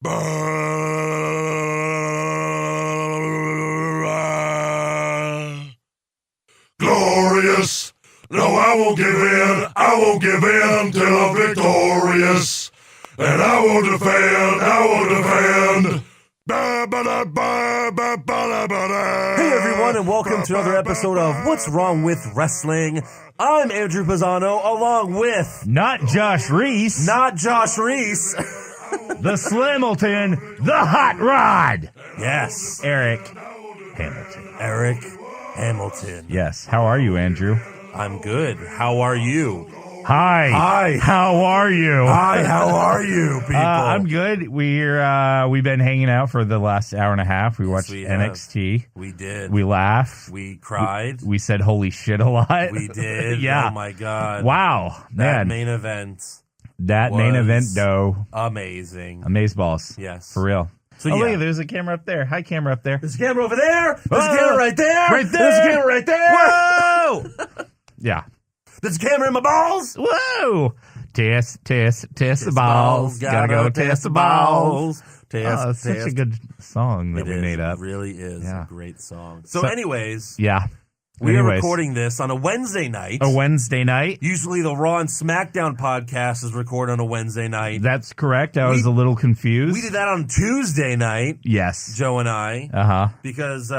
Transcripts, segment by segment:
Glorious. No, I won't give in. I won't give in till I'm victorious. And I will defend. Hey everyone, and welcome to another episode of What's Wrong with Wrestling. I'm Andrew Pisano, along with... Not Josh Reese. Not Josh Reese. The Slamilton, the Hot Rod. Yes. Eric Hamilton. Eric Hamilton. Yes. How are you, Andrew? I'm good. How are you? Hi. Hi. How are you? Hi, how are you, people? I'm good. We've been hanging out for the last hour and a half. We watched NXT. We did. We laughed. We cried. We said holy shit a lot. We did. Yeah. Oh, my God. Wow. That Man. main event. That main event, though. Amazing. Amazeballs. Yes. For real. So, look, there's a camera up there. Hi, camera up there. There's a camera over there. There's a camera right there. Right there. There's a camera right there. Whoa! Yeah. There's a camera in my balls. Whoa! Test the balls. Gotta go test the balls. Test. Such a good song that we made up. It really is a great song. So anyways, yeah. We are recording this on a Wednesday night. A Wednesday night. Usually the Raw and SmackDown podcast is recorded on a Wednesday night. That's correct. I was a little confused. We did that on Tuesday night. Yes. Joe and I. Uh-huh. Because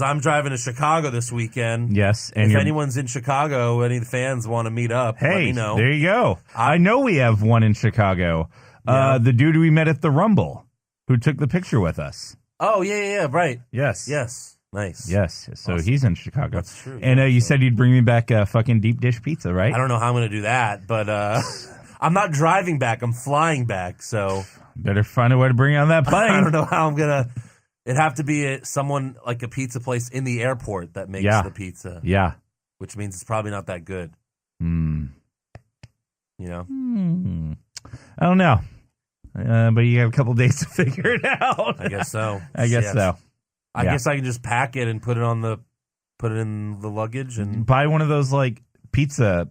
I'm driving to Chicago this weekend. Yes. And if anyone's in Chicago, any of the fans want to meet up, let me know. There you go. I know we have one in Chicago. Yeah. The dude we met at the Rumble who took the picture with us. Oh, yeah, right. Yes. Yes. Nice. Yes. So awesome. He's in Chicago. That's true. And you said you'd bring me back a fucking deep dish pizza, right? I don't know how I'm going to do that, but I'm not driving back. I'm flying back, so... Better find a way to bring on that plane. I don't know how I'm going to... It'd have to be someone like a pizza place in the airport that makes the pizza. Yeah. Which means it's probably not that good. Hmm. You know? I don't know. But you have a couple days to figure it out. I guess so. I guess so. I guess I can just pack it and put it in the luggage and buy one of those like pizza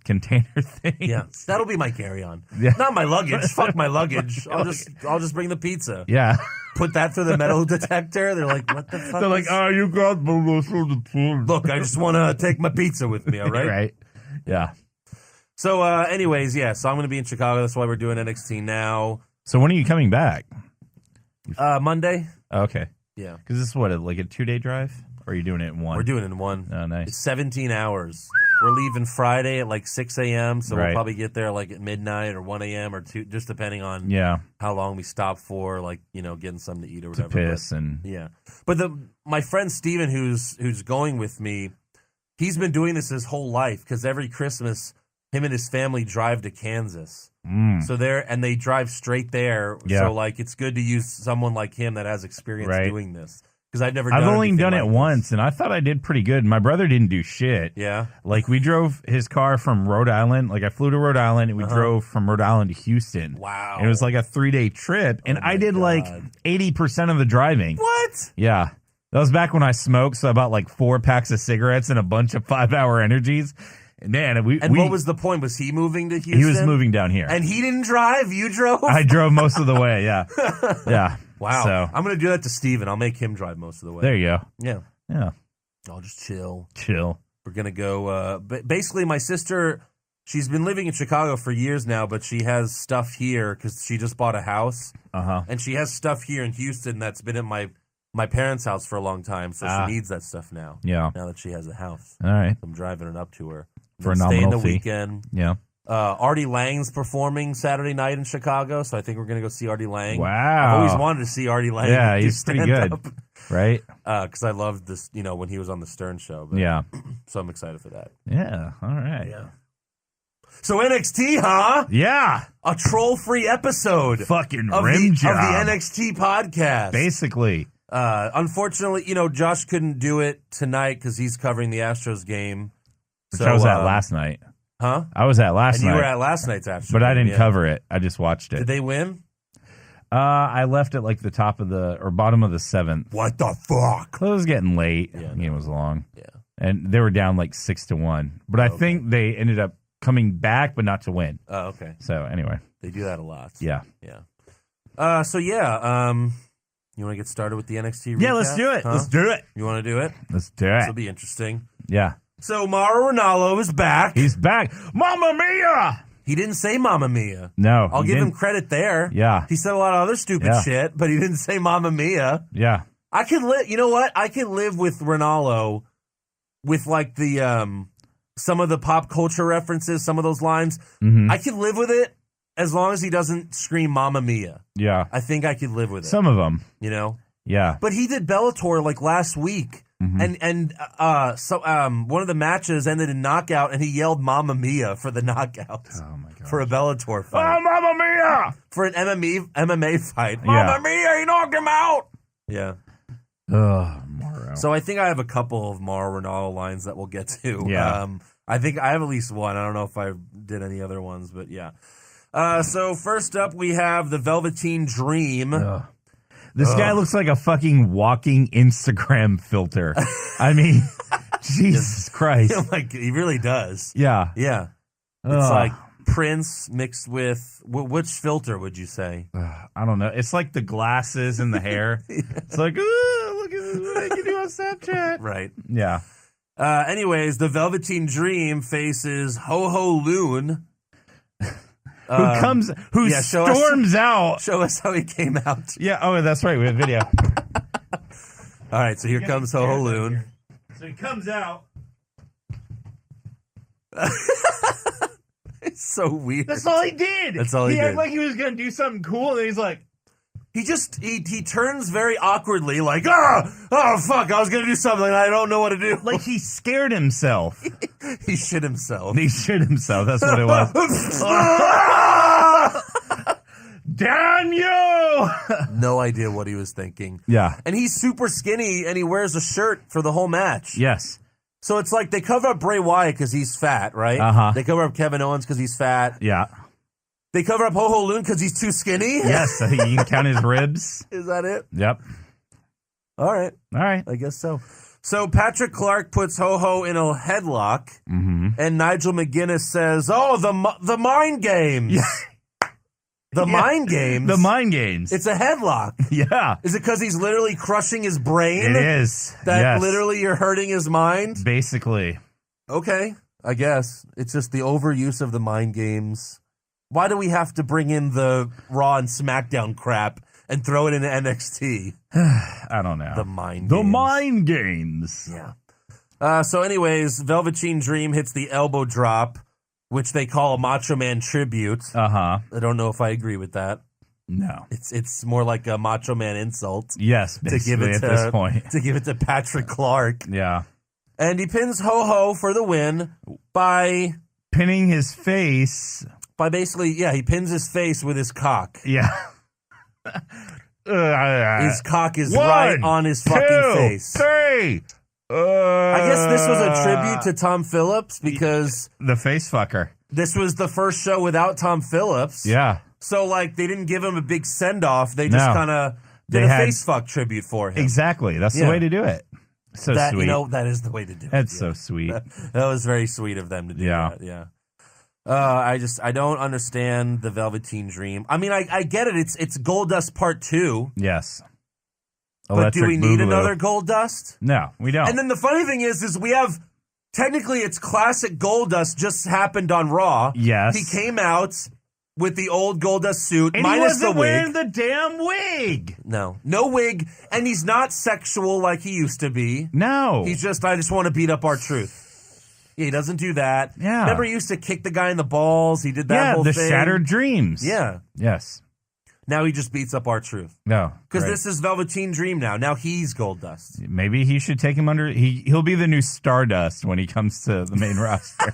container things. Yeah. That'll be my carry-on. Yeah. Not my luggage. Fuck my luggage. I'll just bring the pizza. Yeah. Put that through the metal detector. They're like, what the fuck? They're like, oh, you got the Look, I just want to take my pizza with me, all right? Right. Yeah. So, anyways, so I'm going to be in Chicago. That's why we're doing NXT now. So when are you coming back? Monday. Oh, okay. Yeah. Because this is what, like a 2-day drive? Or are you doing it in one? We're doing it in one. Oh, nice. It's 17 hours. We're leaving Friday at like 6 a.m., so we'll probably get there like at midnight or 1 a.m. or 2, just depending on how long we stop for, like, you know, getting something to eat or whatever. To piss and... Yeah. But my friend Steven, who's going with me, he's been doing this his whole life because every Christmas, him and his family drive to Kansas. So they drive straight there. Yeah. So, like, it's good to use someone like him that has experience doing this. Because I've only done it once, and I thought I did pretty good. My brother didn't do shit. Yeah. Like, we drove his car from Rhode Island. Like, I flew to Rhode Island, and we drove from Rhode Island to Houston. Wow. And it was like a 3-day trip, and I did like 80% of the driving. What? Yeah. That was back when I smoked, so I bought like 4 packs of cigarettes and a bunch of 5-hour energies. And man, what was the point? Was he moving to Houston? He was moving down here. And he didn't drive? You drove? I drove most of the way, yeah. Yeah. Wow. So, I'm going to do that to Steven. I'll make him drive most of the way. There you go. Yeah. Yeah. I'll just chill. We're going to go. Basically, my sister, she's been living in Chicago for years now, but she has stuff here because she just bought a house. And she has stuff here in Houston that's been at my parents' house for a long time, so she needs that stuff now. Yeah. Now that she has a house. All right. I'm driving it up to her. For a nominal stay in the fee. weekend. Yeah. Artie Lang's performing Saturday night in Chicago, so I think we're going to go see Artie Lang. Wow. I've always wanted to see Artie Lang. Yeah, he's pretty good. Right? Because I loved this, when he was on the Stern Show. But, yeah. So I'm excited for that. Yeah. All right. Yeah. So NXT, huh? Yeah. A troll-free episode. Fucking of rim the job. Of the NXT podcast. Basically. Unfortunately, Josh couldn't do it tonight because he's covering the Astros game. Which I was at last night. Huh? I was at last night. And you were at last night's Astros But I game, didn't cover it. I just watched it. Did they win? I left at like the top of bottom of the 7th. What the fuck? It was getting late. Yeah, The game was long. Yeah. And they were down like 6-1. But I think they ended up coming back, but not to win. Oh, okay. So anyway. They do that a lot. Yeah. Yeah. So yeah, you want to get started with the NXT recap? Yeah, let's do it. Huh? Let's do it. You want to do it? Let's do This will it. be interesting. Yeah. So Mauro Ranallo is back. He's back. Mamma mia! He didn't say Mamma Mia. No. I'll he give him didn't. credit there. Yeah. He said a lot of other stupid Yeah. shit, but he didn't say Mamma Mia. Yeah. I could live. You know what? I could live with Ranallo with like the some of the pop culture references, some of those lines. Mhm. I could live with it as long as he doesn't scream Mamma Mia. Yeah. I think I could live with it. Some of them. You know. Yeah. But he did Bellator like last week, and one of the matches ended in knockout, and he yelled "Mamma Mia" for the knockout Oh my god. for a Bellator fight, Oh, Mamma mia! for an MMA fight. Mamma Mia, he knocked him out. Yeah. Ugh, Mauro. So I think I have a couple of Mauro Ranallo lines that we'll get to. Yeah. I think I have at least one. I don't know if I did any other ones, but yeah. So first up, we have the Velveteen Dream. Ugh. This guy looks like a fucking walking Instagram filter. I mean, Jesus Christ. Like he really does. Yeah. Yeah. It's Ugh. like Prince mixed with which filter would you say? I don't know. It's like the glasses and the hair. It's like, ooh, look at what I can do on Snapchat. Right. Yeah. Anyways, the Velveteen Dream faces Ho Ho Loon. Who yeah, storms out. Show us how he came out. Yeah. Oh, that's right. We have video. All right, so here comes Ho Ho Loon. So he comes out. It's so weird. That's all he did. That's all he did. acted like he was gonna do something cool, and he's like, He turns very awkwardly, like, oh fuck, I was gonna do something, I don't know what to do. like he scared himself. He shit himself. He shit himself. That's what it was. Damn you! No idea what he was thinking. Yeah. And he's super skinny, and he wears a shirt for the whole match. Yes. So it's like they cover up Bray Wyatt because he's fat, right? Uh-huh. They cover up Kevin Owens because he's fat. Yeah. They cover up Ho Ho Loon because he's too skinny. Yes. You can count his ribs. Is that it? Yep. All right. All right. I guess so. So Patrick Clark puts Ho Ho in a headlock, and Nigel McGuinness says, "Oh, the mind games." Yeah. The mind games. The mind games. It's a headlock. Yeah. Is it because he's literally crushing his brain? It is. That yes. literally you're hurting his mind? Basically. Okay, I guess. It's just the overuse of the mind games. Why do we have to bring in the Raw and SmackDown crap and throw it into NXT? I don't know. The mind The games. mind games. Yeah. So anyways, Velveteen Dream hits the elbow drop, which they call a Macho Man tribute. Uh-huh. I don't know if I agree with that. No. It's more like a Macho Man insult. Yes, To give basically it at to, this point. To give it to Patrick Clark. Yeah. And he pins Ho Ho for the win by Pinning his face. basically, he pins his face with his cock. Yeah. His cock is One, right on his fucking face. 3. I guess this was a tribute to Tom Phillips because the face fucker. this was the first show without Tom Phillips. Yeah. So, like, they didn't give him a big send-off. They just No. kind of did They a had- face fuck tribute for him. Exactly. That's Yeah. the way to do it. So That, sweet. you know, that is the way to do it. That's yeah. so sweet. That was very sweet of them to do Yeah. that. Yeah. I don't understand the Velveteen Dream. I mean, I get it. It's Goldust Part 2. Yes. But do we Electric need Boogaloo. another Goldust? No, we don't. And then the funny thing is we have technically it's classic Goldust just happened on Raw. Yes. He came out with the old Goldust suit and he minus the wasn't wig. wearing the damn wig. No wig, and he's not sexual like he used to be. No. He's just I just want to beat up our truth. Yeah, he doesn't do that. Yeah. Remember he used to kick the guy in the balls. He did that yeah, whole the thing. Shattered Dreams. Yeah. Yes. Now he just beats up our truth. No. Because right. this is Velveteen Dream now. Now he's Goldust. Maybe he should take him under. He'll be the new Stardust when he comes to the main roster.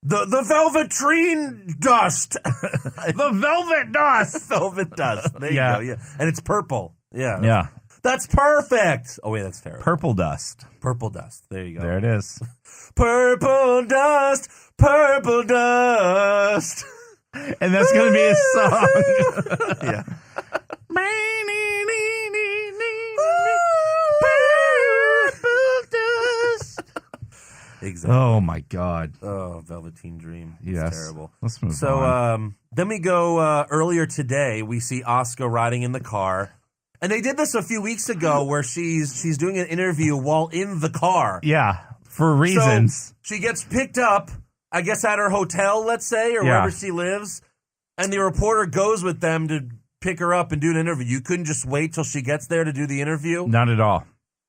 The Velveteen Dust. The Velvet Dust. Velvet Dust. There Yeah. you go. Yeah. And it's purple. Yeah. Yeah. That's perfect. Oh, wait, that's terrible. Purple Dust. Purple Dust. There you go. There it is. Purple Dust. Purple Dust. And that's going to be his song. Yeah. Purple Dust. Exactly. Oh, my God. Oh, Velvet. Velveteen Dream. It's Yes. terrible. Let's move So on. then we go earlier today. We see Asuka riding in the car. And they did this a few weeks ago where she's doing an interview while in the car. Yeah, for reasons. So she gets picked up, I guess at her hotel, let's say, or wherever she lives. And the reporter goes with them to pick her up and do an interview. You couldn't just wait till she gets there to do the interview? Not at all.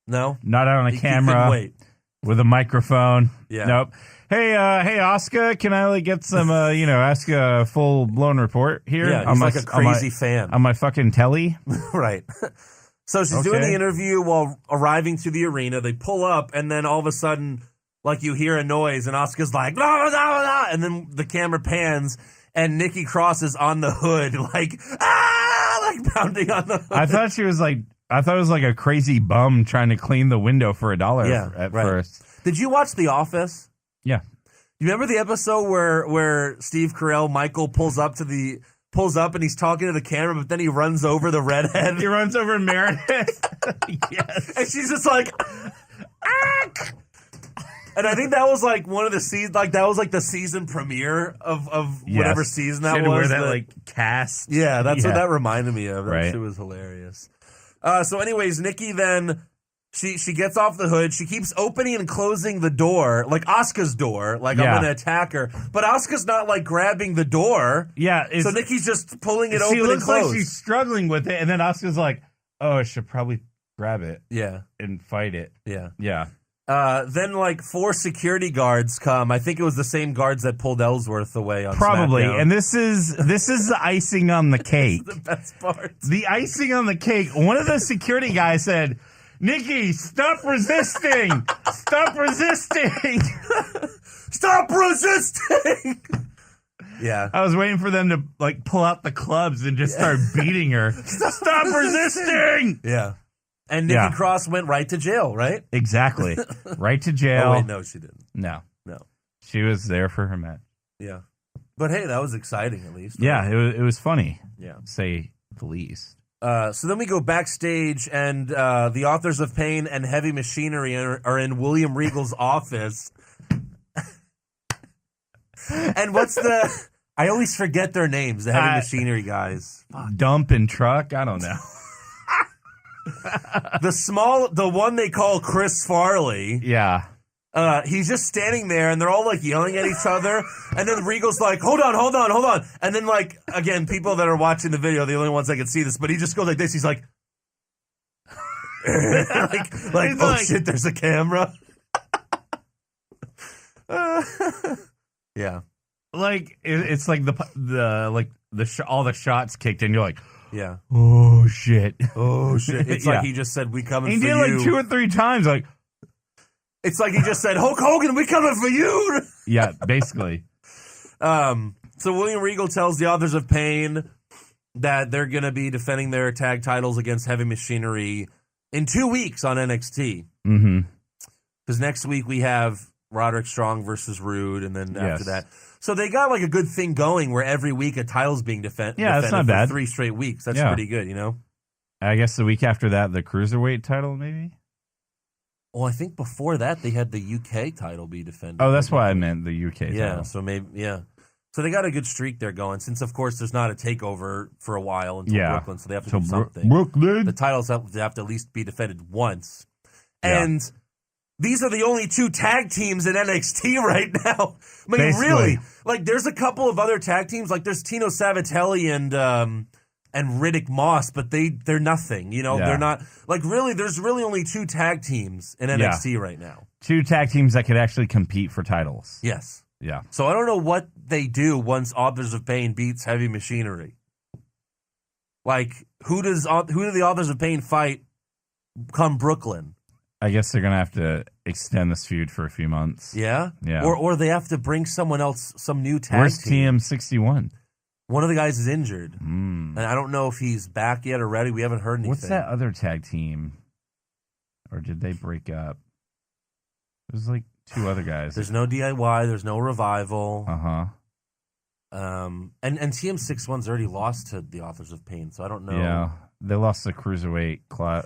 No? Not on a You camera. couldn't wait. With a microphone. Yeah. Nope. Hey, Asuka, can I get some, ask a full blown report here? Yeah, he's like a crazy fan. On my fucking telly? Right. So she's doing the interview while arriving to the arena. They pull up, and then all of a sudden, like, you hear a noise, and Asuka's like, blah, blah, blah, blah, and then the camera pans, and Nikki Cross is on the hood, like, like pounding on the hood. I thought it was like a crazy bum trying to clean the window for $1 at first. Did you watch The Office? Yeah. You remember the episode where Steve Carell, Michael, pulls up and he's talking to the camera, but then he runs over the redhead. He runs over Meredith. Yes. And she's just like, ah! And I think that was like one of the seasons, like that was like the season premiere of whatever season that was. Wear that like cast. Yeah, that's what that reminded me of. That Right. shit was hilarious. So anyways, Nikki then, she gets off the hood. She keeps opening and closing the door, like Asuka's door, like I'm going to attack her. But Asuka's not like grabbing the door. Yeah. So Nikki's just pulling it she open and looks closed. like she's struggling with it, and then Asuka's like, oh, I should probably grab it Yeah. and fight it. Yeah. Yeah. Then like 4 security guards come. I think it was the same guards that pulled Ellsworth away on Probably. SmackDown. And this is the icing on the cake. the best part. The icing on the cake. One of the security guys said, Nikki, stop resisting! Stop resisting! Stop resisting! Yeah. I was waiting for them to like pull out the clubs and just start beating her. Stop resisting! Yeah. And Nikki Cross went right to jail, right? Exactly. Right to jail. Oh, wait, no, she didn't. No. No. She was there for her match. Yeah. But hey, that was exciting at least. Yeah, it was funny. Yeah. Say the least. So then we go backstage, and the Authors of Pain and Heavy Machinery are in William Regal's office. And what's the... I always forget their names, the Heavy Machinery guys. Dump and truck? I don't know. The one they call Chris Farley. Yeah. He's just standing there, and they're all like yelling at each other. And then Regal's like, "Hold on!" And then, like, again, people that are watching the video, the only ones that can see this, but he just goes like this. He's like, oh shit, there's a camera. Yeah, Like it's like all the shots kicked in. You're like, yeah. oh shit. It's Yeah. like he just said, "We coming He for did you." like 2 or 3 times. Like, It's like he just said, "Hulk Hogan, we coming for you." yeah, basically. So William Regal tells the Authors of Pain that they're going to be defending their tag titles against Heavy Machinery in 2 weeks on NXT. Mm-hmm. Because next week we have Roderick Strong versus Rude, and then after Yes. that. So they got like a good thing going where every week a title's being defended that's not for bad. 3 straight weeks. That's Yeah. pretty good, you know? I guess the week after that, the Cruiserweight title, maybe? Well, I think before that they had the UK title be defended. Oh, that's why I meant the UK title. Yeah, so maybe, yeah. So they got a good streak there going, since, of course, there's not a takeover for a while until Brooklyn, so they have to do something. Brooklyn. The titles have to at least be defended once. Yeah. And these are the only 2 tag teams in NXT right now. I mean, Basically. really. Like, there's a couple of other tag teams. Like, there's Tino Savatelli and Riddick Moss, but they're nothing. You know, Yeah. they're not... Like, really, there's really only 2 tag teams in NXT right now. 2 tag teams that could actually compete for titles. Yes. Yeah. So I don't know what they do once Authors of Pain beats Heavy Machinery. Like, who do the Authors of Pain fight come Brooklyn? I guess they're going to have to extend this feud for a few months. Yeah? Yeah. Or they have to bring someone else, some new tag Where's team. TM61? One of the guys is injured. Mm. And I don't know if he's back yet or ready. We haven't heard anything. What's that other tag team? Or did they break up? There's like 2 other guys. There's no DIY. There's no Revival. Uh-huh. And TM61's already lost to the Authors of Pain, so I don't know. Yeah, they lost the Cruiserweight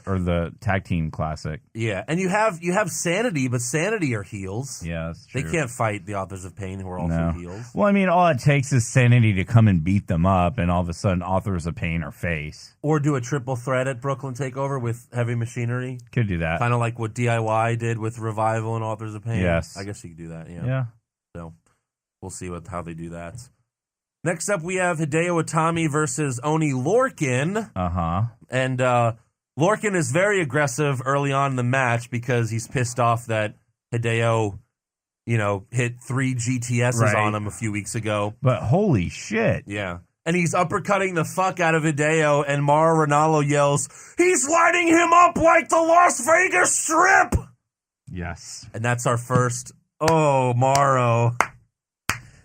or the Tag Team Classic. Yeah, and you have Sanity, but Sanity are heels. Yeah, that's true. They can't fight the Authors of Pain, who are also heels. Well, I mean, all it takes is Sanity to come and beat them up, and all of a sudden, Authors of Pain are face. Or do a triple threat at Brooklyn Takeover with Heavy Machinery. Could do that. Kind of like what DIY did with Revival and Authors of Pain. Yes. I guess you could do that, Yeah. So we'll see how they do that. Next up, we have Hideo Itami versus Oney Lorcan. Uh-huh. And Lorcan is very aggressive early on in the match because he's pissed off that Hideo, hit 3 GTSs on him a few weeks ago. But holy shit. Yeah. And he's uppercutting the fuck out of Hideo, and Mauro Ranallo yells, "He's lighting him up like the Las Vegas Strip!" Yes. And that's our first, Mauro.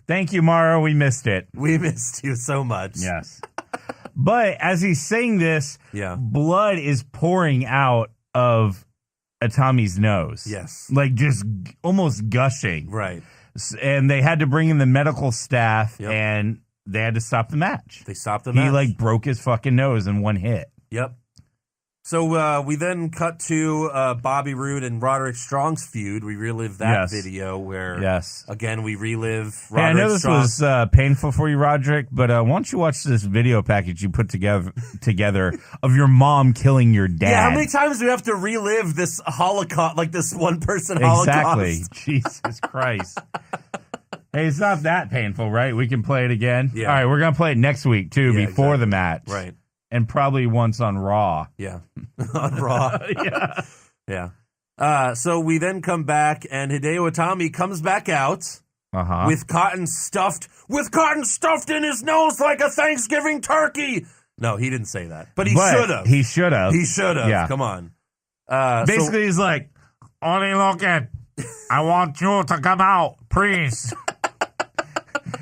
Thank you, Mauro. We missed it. We missed you so much. Yes. But as he's saying this, blood is pouring out of Itami's nose. Yes. Like just almost gushing. Right. And they had to bring in the medical staff, and they had to stop the match. They stopped the match. He broke his fucking nose in one hit. Yep. So we then cut to Bobby Roode and Roderick Strong's feud. We relive that video where, again, we relive Roderick I know this Strong. was painful for you, Roderick, but why don't you watch this video package you put together of your mom killing your dad? Yeah, how many times do we have to relive this Holocaust, like this one-person Holocaust? Exactly. Jesus Christ. Hey, it's not that painful, right? We can play it again? Yeah. All right, we're going to play it next week, too, before the match. Right. And probably once on Raw. Yeah. On Raw. Yeah. So we then come back, and Hideo Itami comes back out with cotton stuffed in his nose like a Thanksgiving turkey. No, he didn't say that. But he should have. He should have. He should have. Yeah. Come on. Basically, he's like, Oney Lorcan, I want you to come out, please.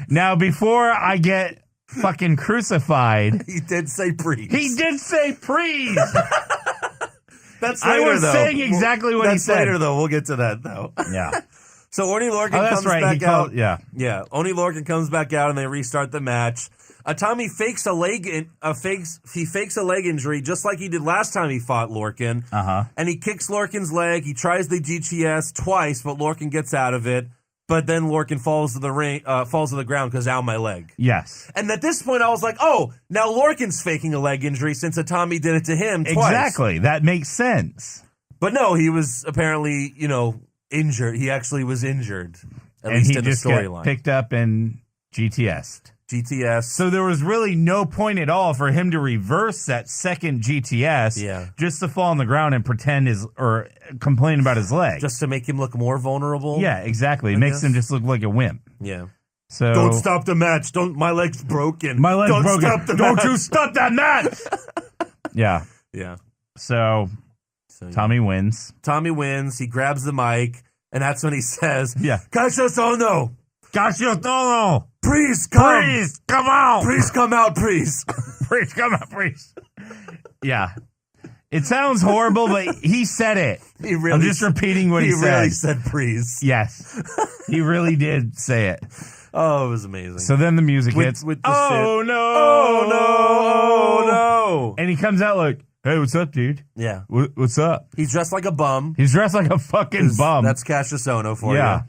Now, before I get fucking crucified. He did say please. He did say please. That's later, I was saying exactly what he said. That's later, though. We'll get to that, though. Yeah. So Oney Lorcan comes back out. Yeah. Yeah. Oney Lorcan comes back out, and they restart the match. Itami fakes a leg injury just like he did last time he fought Lorcan. And he kicks Lorcan's leg. He tries the GTS twice, but Lorcan gets out of it. But then Lorcan falls to the ground because ow, my leg. Yes. And at this point, I was like, oh, now Lorcan's faking a leg injury since Itami did it to him twice. Exactly. That makes sense. But no, he was apparently, injured. He actually was injured, at least in the storyline. Picked up and GTS'd. GTS. So there was really no point at all for him to reverse that second GTS just to fall on the ground and pretend or complain about his leg. Just to make him look more vulnerable? Yeah, exactly. It makes him just look like a wimp. Yeah. So don't stop the match. My leg's broken. My leg's broken. Stop the don't match. You stop that match. Yeah. Yeah. So Tommy wins. Tommy wins. He grabs the mic, and that's when he says, Cassius Ohno. Please come. Please come out. Please come out, please. Please come out, please. Yeah. It sounds horrible, but he said it. I'm just repeating what he said. He really said please. Yes. He really did say it. Oh, it was amazing. So then the music hits. With the no. Oh, no. Oh, no. And he comes out like, hey, what's up, dude? Yeah. What's up? He's dressed like a bum. He's dressed like a fucking bum. That's Cassius Ohno for you.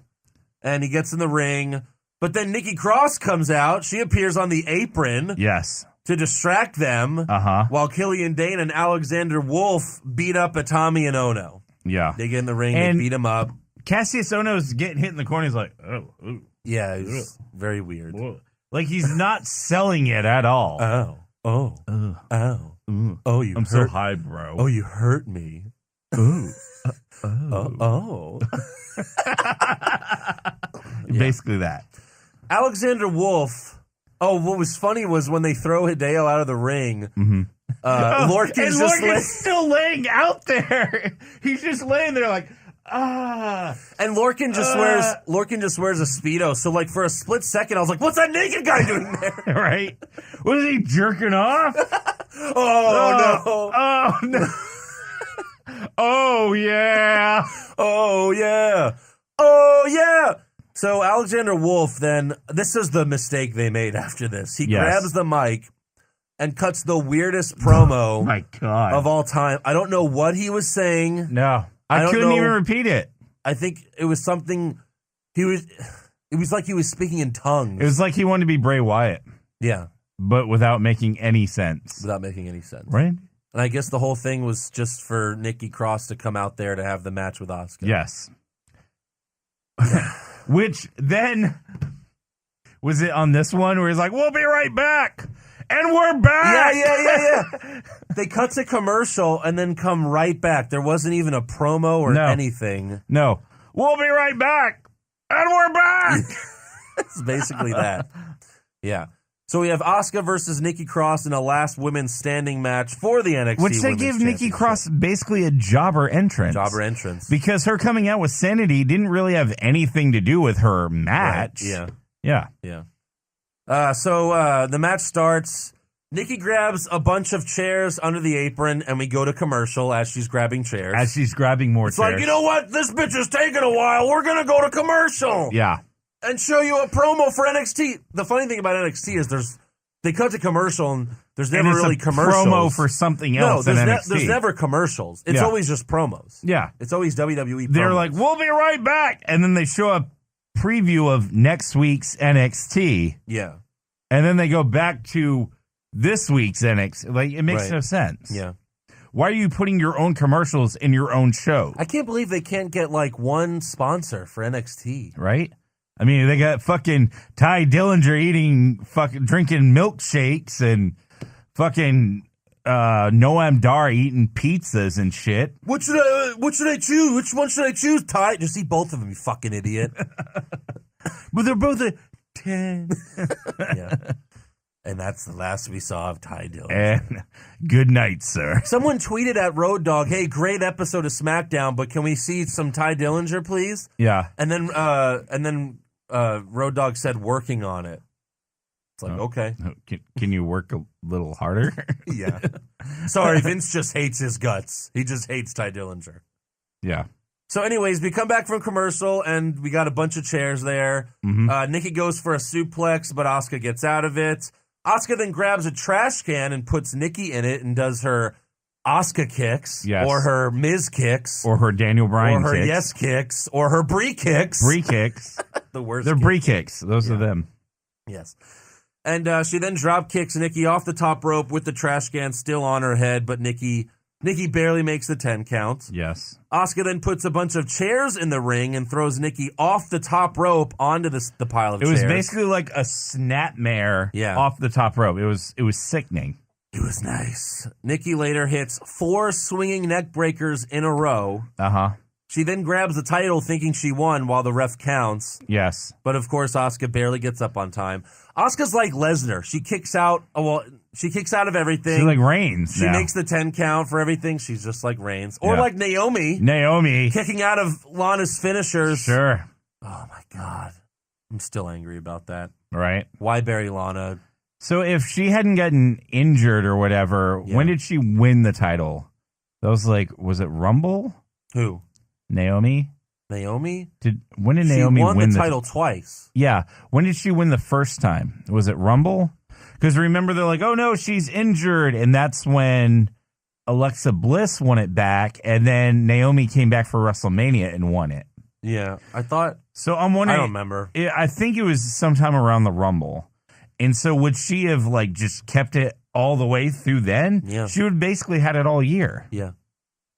And he gets in the ring. But then Nikki Cross comes out. She appears on the apron. Yes. To distract them. While Killian Dane and Alexander Wolf beat up Itami and Ohno. Yeah. They get in the ring. And they beat him up. Cassius Ohno's getting hit in the corner. He's like, oh. Ooh. Yeah, it's very weird. Whoa. Like he's not selling it at all. Oh. Oh, you I'm hurt. so high, bro. Oh, you hurt me. Ooh. Basically that. Alexander Wolf. Oh, what was funny was when they throw Hideo out of the ring. Lorcan's still laying out there. He's just laying there like, And Lorcan just wears a Speedo. So like for a split second, I was like, what's that naked guy doing there? Right? Was he jerking off? Oh no. Oh yeah. Oh yeah. So Alexander Wolf, then, this is the mistake they made after this. He grabs the mic and cuts the weirdest promo Oh my God. of all time. I don't know what he was saying. No. I couldn't even repeat it. I think it was something it was like he was speaking in tongues. It was like he wanted to be Bray Wyatt. Yeah. But without making any sense. Without making any sense. Right? And I guess the whole thing was just for Nikki Cross to come out there to have the match with Asuka. Yes. Which then, was it on this one where he's like, we'll be right back. And we're back. Yeah. They cut to commercial and then come right back. There wasn't even a promo or anything. No. We'll be right back. And we're back. It's basically that. Yeah. So we have Asuka versus Nikki Cross in a last women's standing match for the NXT Which they gave Nikki Cross basically a jobber entrance. Because her coming out with Sanity didn't really have anything to do with her match. Right. Yeah. So the match starts. Nikki grabs a bunch of chairs under the apron, and we go to commercial as she's grabbing chairs. As she's grabbing more chairs. It's like, you know what? This bitch is taking a while. We're going to go to commercial. Yeah. And show you a promo for NXT. The funny thing about NXT is they cut to commercial, and there's never really commercials. Promo for something else in NXT. There's never commercials. It's always just promos. Yeah. It's always WWE promos. They're like, we'll be right back. And then they show a preview of next week's NXT. Yeah. And then they go back to this week's NXT. Like, it makes no sense. Yeah. Why are you putting your own commercials in your own show? I can't believe they can't get, like, one sponsor for NXT. Right? I mean, they got fucking Ty Dillinger drinking milkshakes and fucking Noam Dar eating pizzas and shit. What should I choose? Which one should I choose, Ty? Just see both of them, you fucking idiot. But they're both a 10. Yeah. And that's the last we saw of Ty Dillinger. And good night, sir. Someone tweeted at Road Dogg, hey, great episode of SmackDown, but can we see some Ty Dillinger, please? Yeah. And then Road Dogg said, working on it. It's like, okay. Can you work a little harder? Yeah. Sorry, Vince just hates his guts. He just hates Ty Dillinger. Yeah. So anyways, we come back from commercial, and we got a bunch of chairs there. Mm-hmm. Nikki goes for a suplex, but Asuka gets out of it. Asuka then grabs a trash can and puts Nikki in it and does her Asuka kicks, or her Miz kicks, or her Daniel Bryan or her kicks. Yes kicks, or her Brie kicks. Brie kicks. The worst. They're Brie kicks. Those are them. Yes. And she then drop kicks Nikki off the top rope with the trash can still on her head, but Nikki barely makes the 10 count. Yes. Asuka then puts a bunch of chairs in the ring and throws Nikki off the top rope onto the pile of chairs. It was basically like a snapmare off the top rope. It was sickening. It was nice. Nikki later hits 4 swinging neck breakers in a row. Uh-huh. She then grabs the title thinking she won while the ref counts. Yes. But of course, Asuka barely gets up on time. Asuka's like Lesnar. She kicks out of everything. She's like Reigns. She makes the 10 count for everything. She's just like Reigns. Or like Naomi. Kicking out of Lana's finishers. Sure. Oh my God. I'm still angry about that. Right. Why bury Lana? So if she hadn't gotten injured or whatever, when did she win the title? That was like, was it Rumble? Who? Naomi? When did Naomi won win the title twice? Yeah. When did she win the first time? Was it Rumble? Because remember, they're like, oh no, she's injured. And that's when Alexa Bliss won it back. And then Naomi came back for WrestleMania and won it. Yeah. I thought. So I'm wondering. I don't remember. I think it was sometime around the Rumble. And so would she have like just kept it all the way through then? Yeah. She would basically had it all year. Yeah.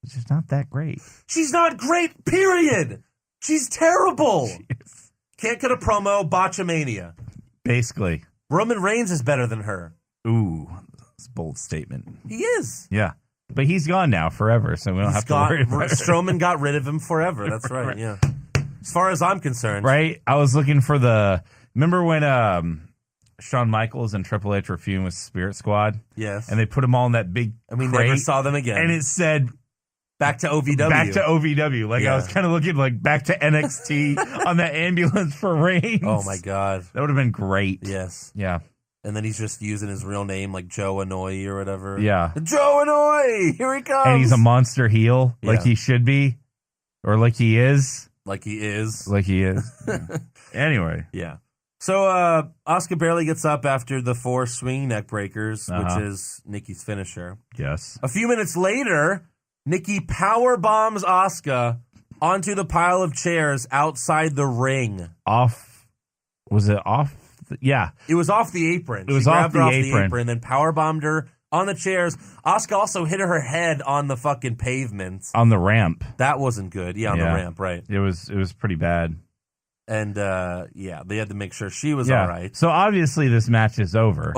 It's just not that great. She's not great, period. She's terrible. Jeez. Can't get a promo, botchamania. Basically. Roman Reigns is better than her. Ooh, that's a bold statement. He is. Yeah. But he's gone now forever, so we don't have to worry about it. Strowman got rid of him forever. That's right, yeah. As far as I'm concerned. Right? I was looking for remember when Shawn Michaels and Triple H were feuding with Spirit Squad? Yes. And they put them all in that big we crate, never saw them again. And it said... Back to OVW. Back to OVW. Like, I was kind of looking like back to NXT on that ambulance for Reigns. Oh, my God. That would have been great. Yes. Yeah. And then he's just using his real name, like Joe Oney or whatever. Yeah. Joe Oney! Here he comes! And he's a monster heel, like he should be. Or like he is. Like he is. Like he is. Yeah. Anyway. Yeah. So Asuka barely gets up after the 4 swinging neck breakers, which is Nikki's finisher. Yes. A few minutes later, Nikki power bombs Asuka onto the pile of chairs outside the ring. Off. Was it off? Yeah. It was off the apron. It was she off grabbed her the apron. and then power bombed her on the chairs. Asuka also hit her head on the fucking pavement. On the ramp. That wasn't good. Yeah, on the ramp, right. It was pretty bad. And, they had to make sure she was all right. So obviously this match is over.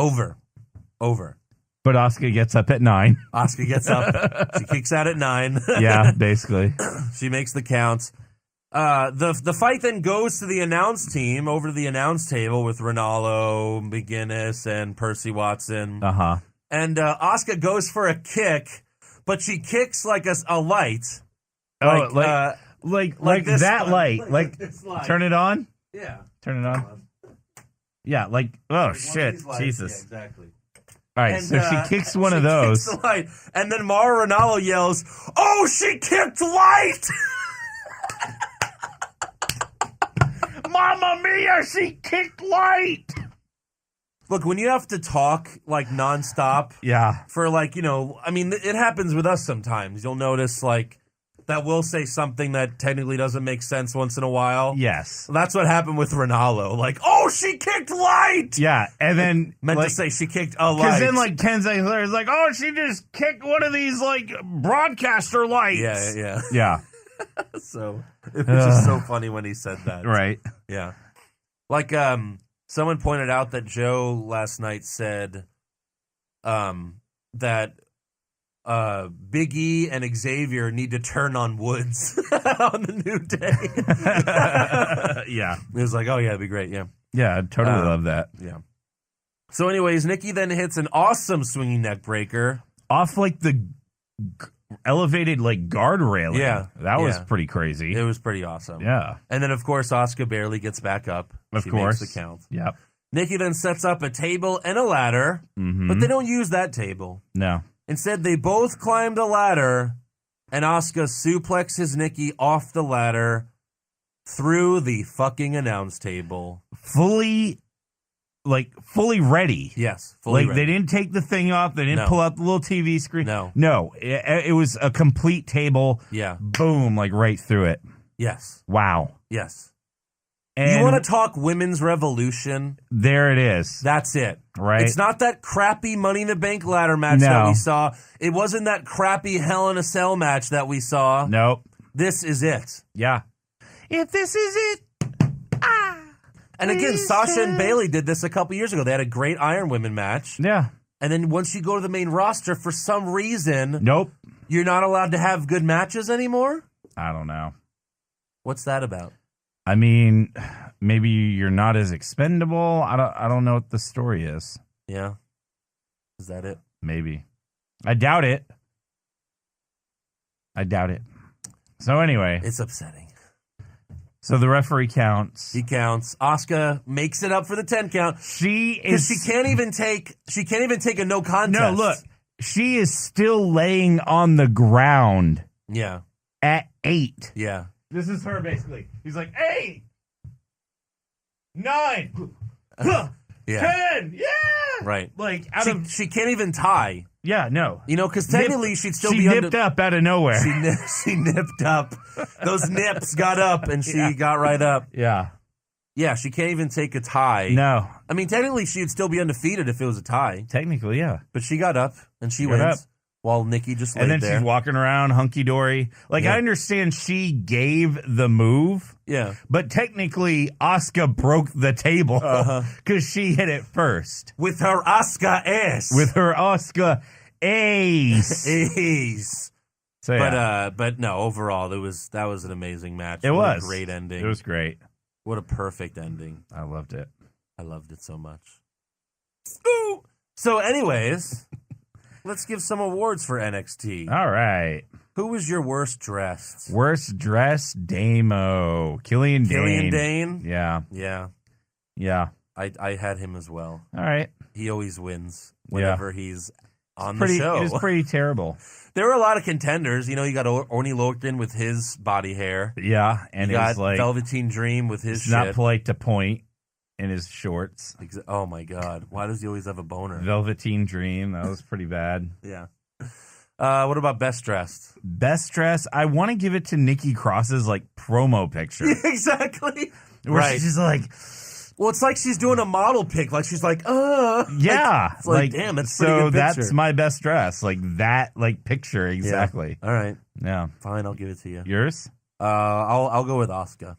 Over. But Asuka gets up at 9. Asuka gets up. She kicks out at 9. Yeah, basically. She makes the count. The fight then goes to the announce team over to the announce table with Ronaldo, McGuinness, and Percy Watson. Uh-huh. And Asuka goes for a kick, but she kicks like a light. Like this that light. light. Like this light. Turn it on? Yeah. Turn it on? Yeah, like, oh, shit. Jesus. Yeah, exactly. All right, And, so she kicks one of those. Kicks the light, and then Mauro Ronaldo yells, "Oh, she kicked light!" Mamma mia, she kicked light! Look, when you have to talk like nonstop Yeah. for it happens with us sometimes. You'll notice that we'll say something that technically doesn't make sense once in a while. Yes. That's what happened with Ronaldo. Like, oh, she kicked light! Yeah, and then... Meant to say she kicked a light. Because then, Ken Zayler is like, oh, she just kicked one of these, broadcaster lights. Yeah. Yeah. So, it was just so funny when he said that. Right. Yeah. Someone pointed out that Joe last night said that Big E and Xavier need to turn on Woods on the New Day. Yeah. He was like, oh, yeah, it'd be great. Yeah. Yeah, I'd totally love that. Yeah. So, anyways, Nikki then hits an awesome swinging neck breaker. Off, the elevated, guard railing. Yeah. That was pretty crazy. It was pretty awesome. Yeah. And then, of course, Asuka barely gets back up. Of course. Makes the count. Yep. Nikki then sets up a table and a ladder, but they don't use that table. No. Instead, they both climb the ladder, and Asuka suplexes Nikki off the ladder through the fucking announce table. Fully ready. Yes, fully ready. They didn't take the thing off. They didn't pull out the little TV screen. No. It was a complete table. Yeah. Boom, right through it. Yes. Wow. Yes. And you want to talk women's revolution? There it is. That's it. Right. It's not that crappy Money in the Bank ladder match that we saw. It wasn't that crappy Hell in a Cell match that we saw. Nope. This is it. Yeah. If this is it. And again, Sasha and Bayley did this a couple years ago. They had a great Iron Women match. Yeah. And then once you go to the main roster, for some reason, nope, you're not allowed to have good matches anymore? I don't know. What's that about? I mean, maybe you're not as expendable. I don't know what the story is. Yeah. Is that it? Maybe. I doubt it. So anyway. It's upsetting. So the referee counts. He counts. Asuka makes it up for the 10 count. She can't even take a no contest. No, look. She is still laying on the ground. Yeah. At 8. Yeah. This is her basically. He's like, 8, 9, yeah. 10, yeah. Right. She can't even tie. Yeah, no. Because technically she'd still be She nipped up out of nowhere. She nipped up. Those nips got up and she got right up. Yeah. Yeah, she can't even take a tie. No. I mean, technically she'd still be undefeated if it was a tie. Technically, yeah. But she got up and she wins. While Nikki just laid and then there. She's walking around hunky-dory. I understand she gave the move. Yeah. But technically, Asuka broke the table because she hit it first. With her Asuka ass. With her Asuka ace. Ace. So, yeah. But no, overall, that was an amazing match. It was. A great ending. It was great. What a perfect ending. I loved it. I loved it so much. Ooh. So anyways... Let's give some awards for NXT. All right. Who was your worst dressed? Worst dressed Damo. Killian Dane? Yeah. Yeah. Yeah. I had him as well. All right. He always wins whenever he's on the show. It was pretty terrible. There were a lot of contenders. You got Oney Lorcan with his body hair. Yeah, and you it got was like Velveteen Dream with his it's shit. not polite to point in his shorts. Oh my God! Why does he always have a boner? Velveteen Dream, that was pretty bad. Yeah. What about best dressed? Best dress, I want to give it to Nikki Cross's like promo picture. Exactly. Where she's just like, well, it's like she's doing a model pic. Like she's like, yeah. It's like damn, that's a pretty so good picture. that's my best dress. Like that, like picture exactly. Yeah. All right. Yeah. Fine, I'll give it to you. Yours? I'll go with Asuka.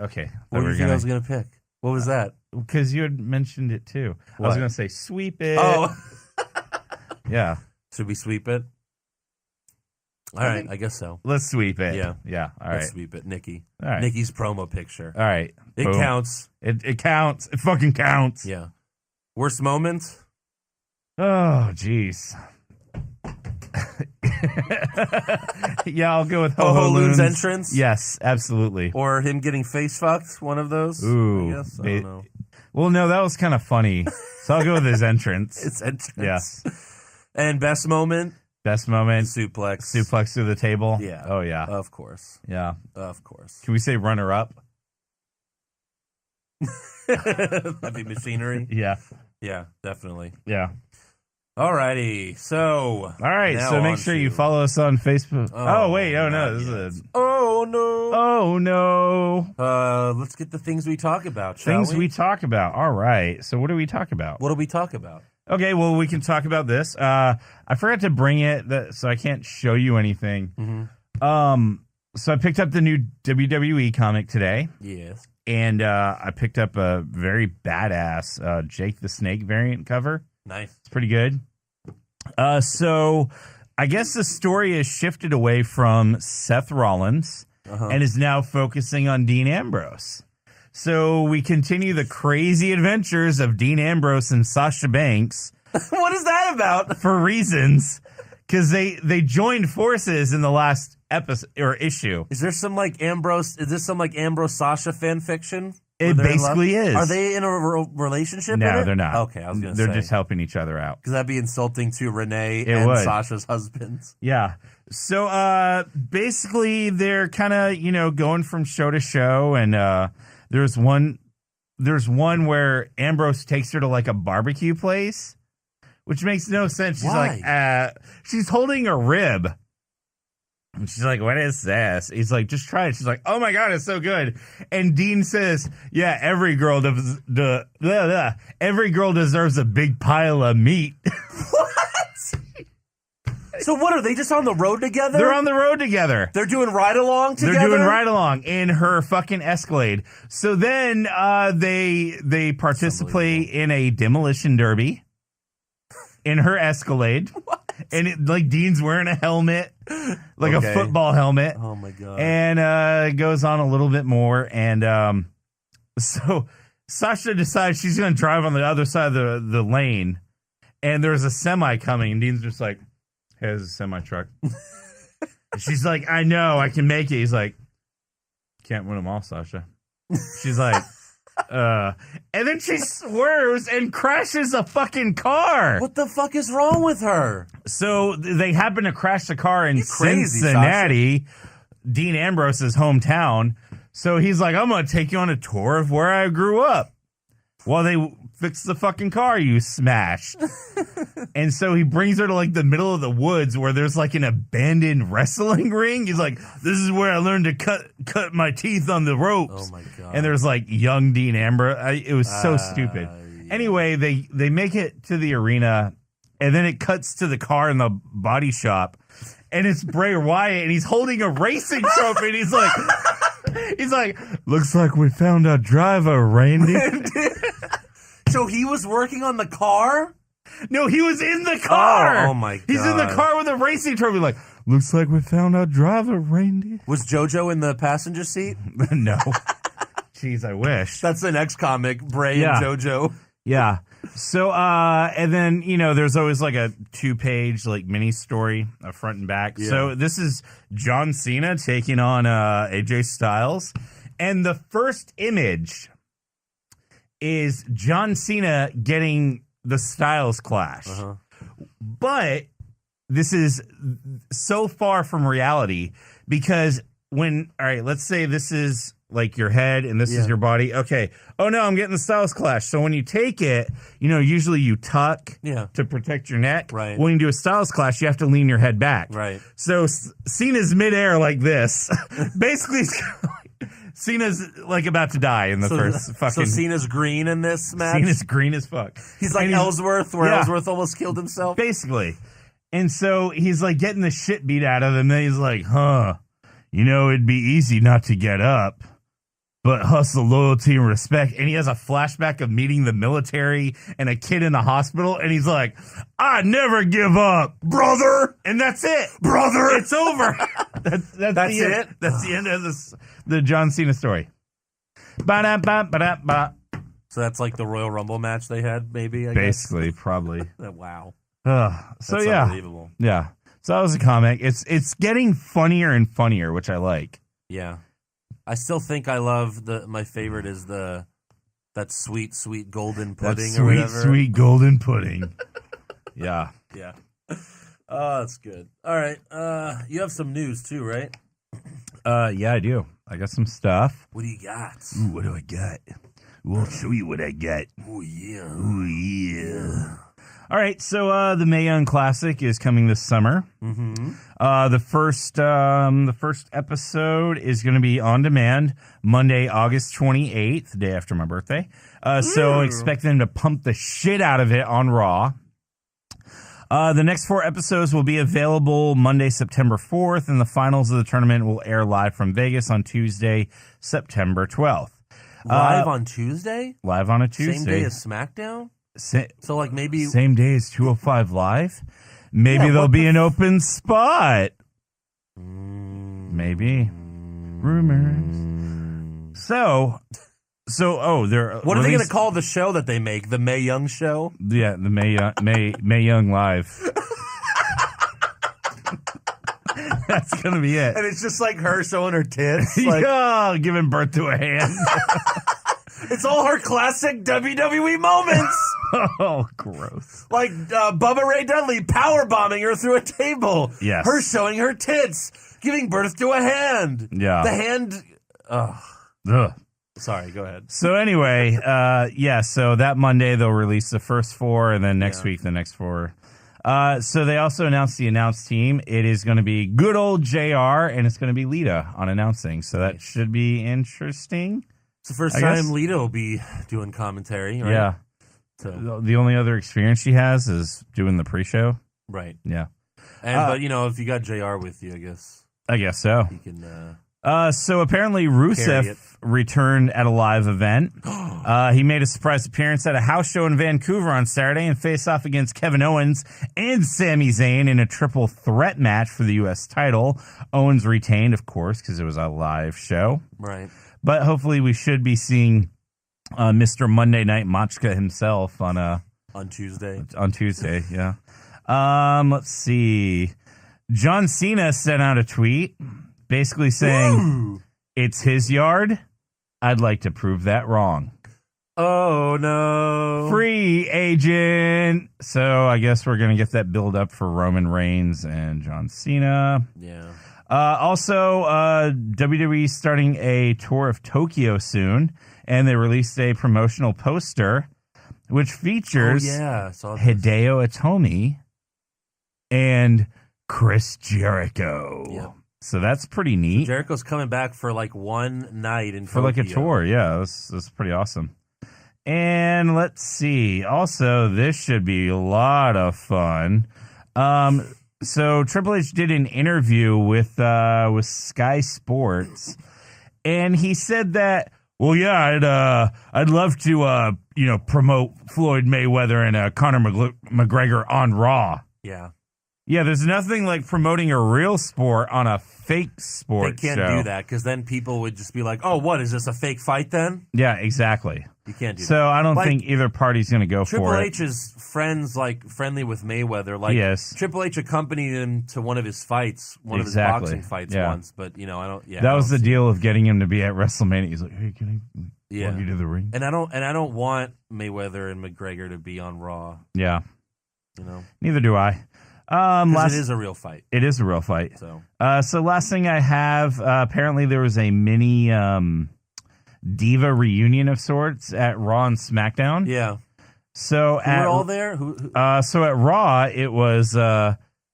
Okay. What do you think I was gonna pick? What was that? Because you had mentioned it too. What? I was gonna say sweep it. Oh. Yeah. Should we sweep it? All right, I guess so. Let's sweep it. Yeah. Yeah. All right. Let's sweep it, Nikki. All right. Nikki's promo picture. All right. It Boom. counts. It counts. It fucking counts. Yeah. Worst moment? Oh, jeez. Yeah, I'll go with Ho-Ho Loon's entrance? Yes, absolutely. Or him getting face fucked, one of those? Ooh. I guess. I don't know. Well, no, that was kind of funny. So I'll go with his entrance. It's entrance. Yeah. And best moment? Best moment. Suplex. Suplex through the table. Yeah. Oh, yeah. Of course. Yeah. Of course. Can we say runner up? That'd be machinery. Yeah. Yeah, definitely. Yeah. Alrighty. So. All right. now So make on sure to- you follow us on Facebook. Oh, Oh, wait. Oh, no. not This yet. is a. Oh, no. Oh, no. Let's get the things we talk about, shall Things we talk about. All right. So what do we talk about? What do we talk about? Okay, well, we can talk about this. I forgot to bring it, so I can't show you anything. Mm-hmm. So I picked up the new WWE comic today, Yes. and I picked up a very badass Jake the Snake variant cover. Nice. It's pretty good. So I guess the story has shifted away from Seth Rollins and is now focusing on Dean Ambrose. So we continue the crazy adventures of Dean Ambrose and Sasha Banks. What is that about? For reasons, because they joined forces in the last episode or issue. Is this some like Ambrose Sasha fan fiction? It basically is. Are they in a relationship? No, in it? they're not. Okay, I was going to say. They're just helping each other out. Because that'd be insulting to Renee It and would. Sasha's husbands. Yeah. So basically they're kind of, going from show to show, and there's one where Ambrose takes her to like a barbecue place, which makes no sense. She's Why? like, she's holding a rib. And she's like, what is this? He's like, just try it. She's like, oh my God, it's so good. And Dean says, yeah, every girl deserves a big pile of meat. So what, are they just on the road together? They're on the road together. They're doing ride-along together? They're doing ride-along in her fucking Escalade. So then they participate in a demolition derby in her Escalade. What? And like Dean's wearing a helmet, like Okay. a football helmet. Oh my God. And it goes on a little bit more. And so Sasha decides she's going to drive on the other side of the lane. And there's a semi coming. And Dean's just like, hey, there's a semi truck. She's like, I know, I can make it. He's like, can't win them all, Sasha. She's like, and then she swerves and crashes a fucking car. What the fuck is wrong with her? So they happen to crash the car in You crazy, Cincinnati, Dean Ambrose's hometown. So he's like, I'm going to take you on a tour of where I grew up. While they fix the fucking car you smashed. And so he brings her to like the middle of the woods where there's like an abandoned wrestling ring. He's like, this is where I learned to cut my teeth on the ropes. Oh my God. And there's like young Dean Ambrose. It was so stupid. Yeah. Anyway, they make it to the arena, and then it cuts to the car in the body shop, and it's Bray Wyatt, and he's holding a racing trophy, and he's like, looks like we found our driver, Randy. So he was working on the car? No, he was in the car. Oh my God. He's in the car with a racing trophy, like, looks like we found our driver, Randy. Was JoJo in the passenger seat? No. Jeez, I wish. That's the next comic, Bray Yeah. and JoJo. Yeah. So, and then, there's always like a 2-page like mini story, front and back. Yeah. So this is John Cena taking on AJ Styles. And the first image is John Cena getting the Styles Clash, But this is so far from reality because all right, let's say this is like your head and this is your body. Okay. Oh no, I'm getting the Styles Clash. So when you take it, usually you tuck to protect your neck. Right. When you do a Styles Clash, you have to lean your head back. Right. So Cena's midair like this. Basically, Cena's like about to die in the first fucking. So Cena's green in this match? Cena's green as fuck. He's like Ellsworth, where Ellsworth almost killed himself. Basically. And so he's like getting the shit beat out of him. And he's like, it'd be easy not to get up, but hustle, loyalty, and respect. And he has a flashback of meeting the military and a kid in the hospital. And he's like, I never give up, brother. And that's it. Brother. It's over. That's it? That's the end of the John Cena story. Ba-da-ba-ba-da-ba. So that's like the Royal Rumble match they had, maybe, I Basically, probably. Wow. So that's unbelievable. Yeah. So that was a comic. It's getting funnier and funnier, which I like. Yeah. I still think I love my favorite is that sweet golden pudding or whatever. Sweet golden pudding. Yeah. Yeah. Oh, that's good. All right. You have some news too, right? Yeah, I do. I got some stuff. What do you got? Ooh, what do I got? We'll show you what I got. Oh yeah. Oh yeah. All right, so the Mae Young Classic is coming this summer. Mm-hmm. The first episode is going to be on demand Monday, August 28th, the day after my birthday. So expect them to pump the shit out of it on Raw. The next 4 episodes will be available Monday, September 4th, and the finals of the tournament will air live from Vegas on Tuesday, September 12th. Live on Tuesday? Live on a Tuesday. Same day as SmackDown? So like maybe same day as 205 Live. Maybe there'll be an open spot. Maybe rumors. So they're what are they going to call the show that they make? The Mae Young Show? Yeah, the Mae Young Live. That's gonna be it. And it's just like her showing her tits, like giving birth to a hand. It's all her classic WWE moments. Oh, gross. Like Bubba Ray Dudley powerbombing her through a table. Yes. Her showing her tits, giving birth to a hand. Yeah. The hand. Ugh. Sorry, go ahead. So anyway, so that Monday they'll release the first 4, and then next week the next 4. So they also announced the announced team. It is going to be good old JR, and it's going to be Lita on announcing. So that should be interesting. It's the first time Lita will be doing commentary, right? Yeah. So the only other experience she has is doing the pre-show. Right. Yeah. And but if you got JR with you, I guess so. You can. So apparently Rusev returned at a live event. He made a surprise appearance at a house show in Vancouver on Saturday and faced off against Kevin Owens and Sami Zayn in a triple threat match for the U.S. title. Owens retained, of course, because it was a live show. Right. But hopefully we should be seeing Mr. Monday Night Machka himself on Tuesday. On Tuesday, yeah. Let's see. John Cena sent out a tweet basically saying, it's his yard. I'd like to prove that wrong. Oh, no. Free agent. So I guess we're going to get that build up for Roman Reigns and John Cena. Yeah. Also, WWE starting a tour of Tokyo soon, and they released a promotional poster which features Hideo Itami and Chris Jericho. Yeah. So that's pretty neat. Jericho's coming back for like one night in for Tokyo. Like a tour. Yeah, that's pretty awesome. And let's see. Also, this should be a lot of fun. So Triple H did an interview with Sky Sports, and he said that, well, yeah, I'd love to promote Floyd Mayweather and Conor McGregor on Raw. Yeah. Yeah, there's nothing like promoting a real sport on a fake sport show. They can't do that because then people would just be like, oh, what, is this a fake fight then? Yeah, exactly. You can't do that. So I don't think either party's going to go for it. Triple H is friendly with Mayweather. Like, yes. Triple H accompanied him to one of his fights, one of his boxing fights once. But, I don't. Yeah, that was the deal of getting him to be at WrestleMania. He's like, hey, can I walk you to the ring? And I don't want Mayweather and McGregor to be on Raw. Yeah. You know, Neither do I. it is a real fight. It is a real fight. So, so last thing I have, apparently there was a mini Diva reunion of sorts at Raw and SmackDown. yeah. So We're all there. Who? So at Raw, it was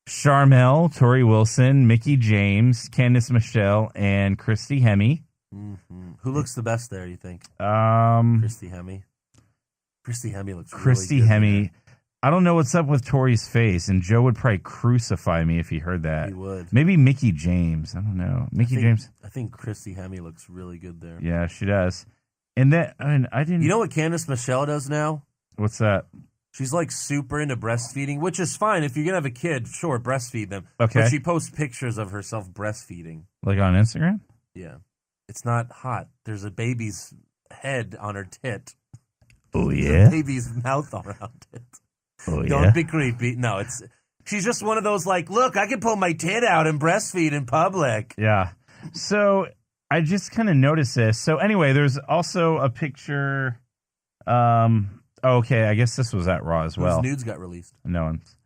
Sharmell, Tori Wilson, Mickey James, Candice Michelle, and Christy Hemme. Mm-hmm. Who looks the best there? You think? Christy Hemme. Christy Hemme looks. Christy really good Hemme. there. I don't know what's up with Tori's face, and Joe would probably crucify me if he heard that. He would. Maybe Mickey James. I don't know. James. I think Christy Hemme looks really good there. Yeah, she does. And then I didn't. You know what Candice Michelle does now? What's that? She's like super into breastfeeding, which is fine. If you're going to have a kid, sure, breastfeed them. Okay. But she posts pictures of herself breastfeeding. Like on Instagram? Yeah. It's not hot. There's a baby's head on her tit. Oh, There's yeah? a baby's mouth around it. Oh, yeah? Don't be creepy. No, she's just one of those like, look, I can pull my tit out and breastfeed in public. Yeah. So I just kind of noticed this. So anyway, there's also a picture. Okay, I guess this was at Raw as well. Those nudes got released. No one's.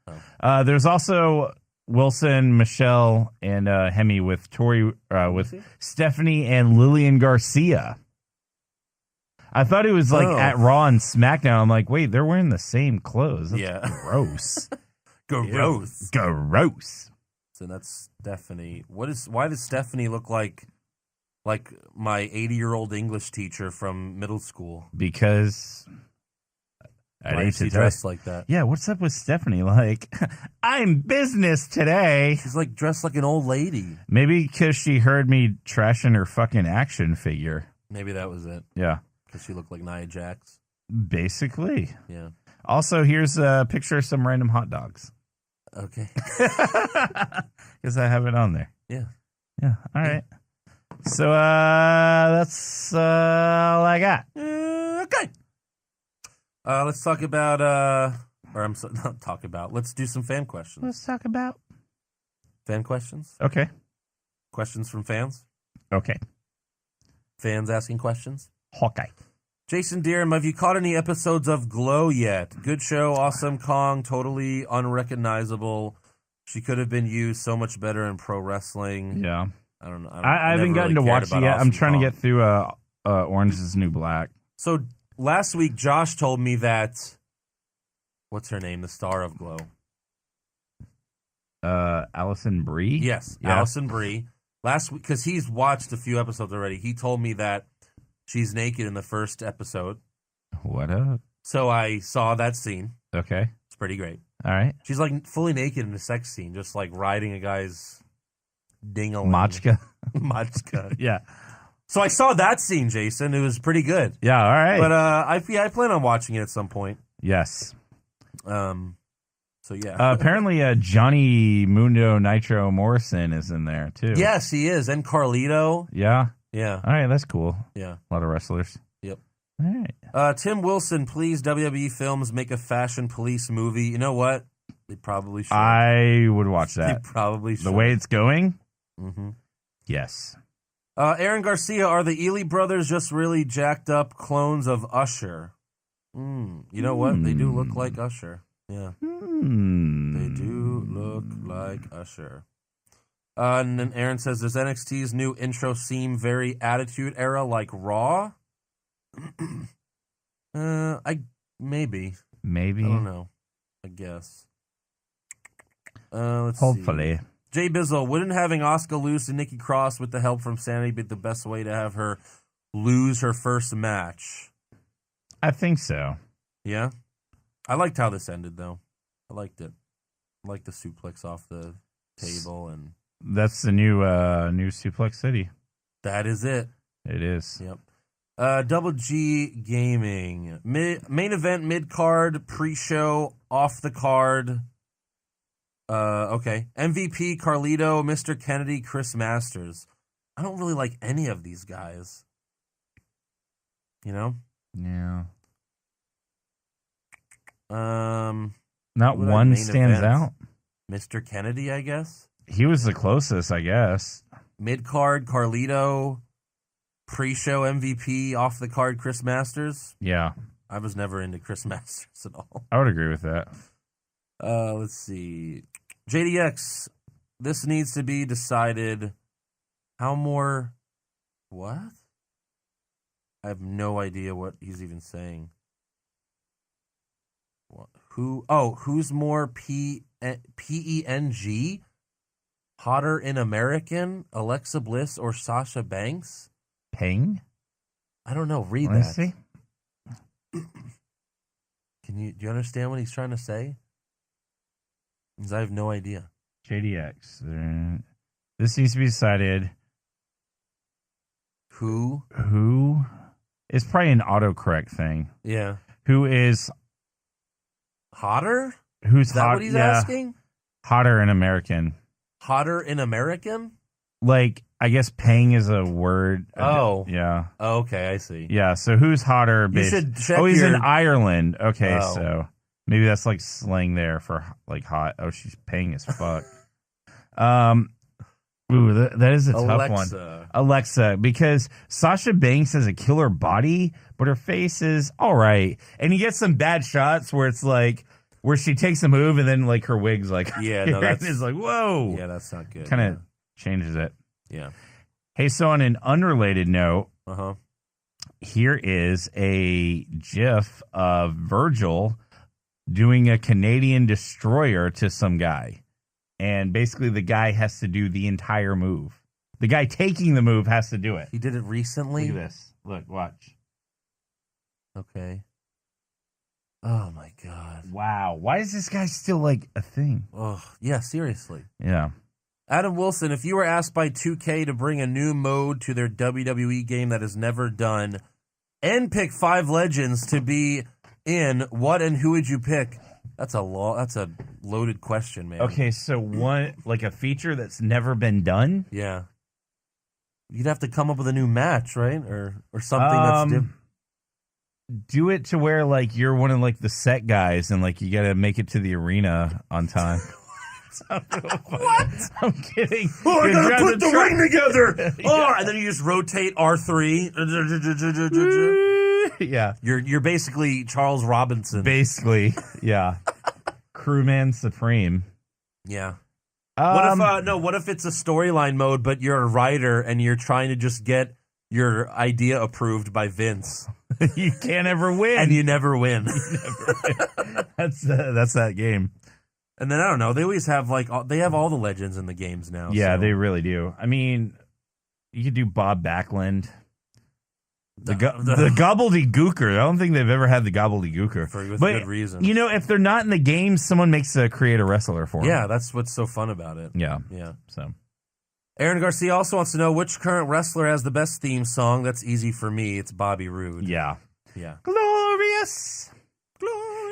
Oh. There's also Wilson, Michelle, and Hemme with Tori, with Stephanie and Lillian Garcia. I thought it was like at Raw and SmackDown. I'm like, wait, they're wearing the same clothes. That's gross. Gross. Gross. So that's Stephanie. Why does Stephanie look like my 80-year-old English teacher from middle school? Because why is she dressed like that? Yeah, what's up with Stephanie? Like, I'm business today. She's like dressed like an old lady. Maybe because she heard me trashing her fucking action figure. Maybe that was it. Yeah. Because she looked like Nia Jax. Basically. Yeah. Also, here's a picture of some random hot dogs. Okay. Because I have it on there. Yeah. Yeah. All right. So that's all I got. Okay. Let's talk about not talk about. Let's do some fan questions. Let's talk about fan questions. Okay. Questions from fans. Okay. Fans asking questions. Hawkeye. Jason Deerham, have you caught any episodes of Glow yet? Good show, awesome Kong, totally unrecognizable. She could have been used so much better in pro wrestling. Yeah. I don't know. I haven't gotten to watch it yet. I'm trying to get through Orange is the New Black. So last week, Josh told me that, what's her name, the star of Glow? Allison Brie? Yes, yeah. Allison Brie. Last week, because he's watched a few episodes already, he told me that she's naked in the first episode. What up? So I saw that scene. Okay. It's pretty great. All right. She's like fully naked in a sex scene, just like riding a guy's ding-a-ling. Machka. Yeah. So I saw that scene, Jason. It was pretty good. Yeah, all right. But I plan on watching it at some point. Yes. So yeah. Apparently, Johnny Mundo Nitro Morrison is in there too. Yes, he is, and Carlito. Yeah. Yeah. All right, that's cool. Yeah. A lot of wrestlers. Yep. All right. Tim Wilson, please, WWE Films, make a Fashion Police movie. You know what? They probably should. I would watch that. They probably should. The way it's going? Mm-hmm. Yes. Aaron Garcia, are the Ely brothers just really jacked up clones of Usher? You know what? They do look like Usher. Yeah. They do look like Usher. And then Aaron says, does NXT's new intro seem very Attitude Era like Raw? Maybe. Maybe. I don't know. I guess. Let's Hopefully. see. Jay Bizzle, wouldn't having Asuka lose to Nikki Cross with the help from Sanity be the best way to have her lose her first match? I think so. Yeah? I liked how this ended, though. I liked it. I liked the suplex off the table, and that's the new Suplex City. that is it. It is. Yep. Double G Gaming. Main event, mid-card, pre-show, off the card. Okay. MVP, Carlito, Mr. Kennedy, Chris Masters. I don't really like any of these guys. You know? Yeah. Not what one main stands event? out. Mr. Kennedy, I guess. He was the closest, I guess. Mid-card, Carlito. Pre-show MVP, off the card, Chris Masters. Yeah. I was never into Chris Masters at all. I would agree with that. Let's see. JDX, this needs to be decided. How more? What? I have no idea what he's even saying. What? Who? Oh, who's more PENG? Hotter in American? Alexa Bliss or Sasha Banks? Peng? I don't know. Read Let me that. see. Do you understand what he's trying to say? Because I have no idea. JDX. This needs to be decided. Who? It's probably an autocorrect thing. Yeah. Who is Hotter? who's Is that hot? what he's asking? Hotter in American. Hotter in American? Like, I guess Peng is a word. Oh. Yeah. Oh, okay, I see. Yeah, so who's hotter? You should check he's your- in Ireland. Okay, Oh. so maybe that's like slang there for like hot. Oh, she's Peng as fuck. Ooh, that is a tough one. Alexa, because Sasha Banks has a killer body, but her face is all right. And you get some bad shots where it's like, where she takes a move and then like her wig's like, Yeah, no, that's it's like, whoa. Yeah, that's not good. Kind of changes it. Yeah. Hey, so on an unrelated note, Uh-huh. here is a GIF of Virgil doing a Canadian destroyer to some guy. And basically the guy has to do the entire move. The guy taking the move has to do it. He did it recently? Look at this. Look, watch. Okay. Oh, my God. Wow. Why is this guy still like a thing? Oh, yeah, seriously. Yeah. Adam Wilson, if you were asked by 2K to bring a new mode to their WWE game that is never done and pick 5 legends to be in, what and who would you pick? That's a loaded question, man. Okay, so one like a feature that's never been done? Yeah. You'd have to come up with a new match, right? Or something that's different. Do it to where like you're one of like the set guys and like you got to make it to the arena on time. What? I'm kidding. Oh, I gotta put the ring together. Oh, and then you just rotate R3. Yeah. You're basically Charles Robinson. Basically, yeah. Crewman Supreme. Yeah. What if it's a storyline mode, but you're a writer and you're trying to just get your idea approved by Vince, You can't ever win. and you never win. That's that game. And then I don't know. They always have they have all the legends in the games now. Yeah, so. they really do. I mean, you could do Bob Backlund. The gobbledygooker. I don't think they've ever had the gobbledygooker. With good reason. You know, if they're not in the game, someone makes a create a wrestler for them. Yeah, that's what's so fun about it. Yeah. Yeah. So Aaron Garcia also wants to know which current wrestler has the best theme song. That's easy for me. It's Bobby Roode. yeah. Yeah. Glorious.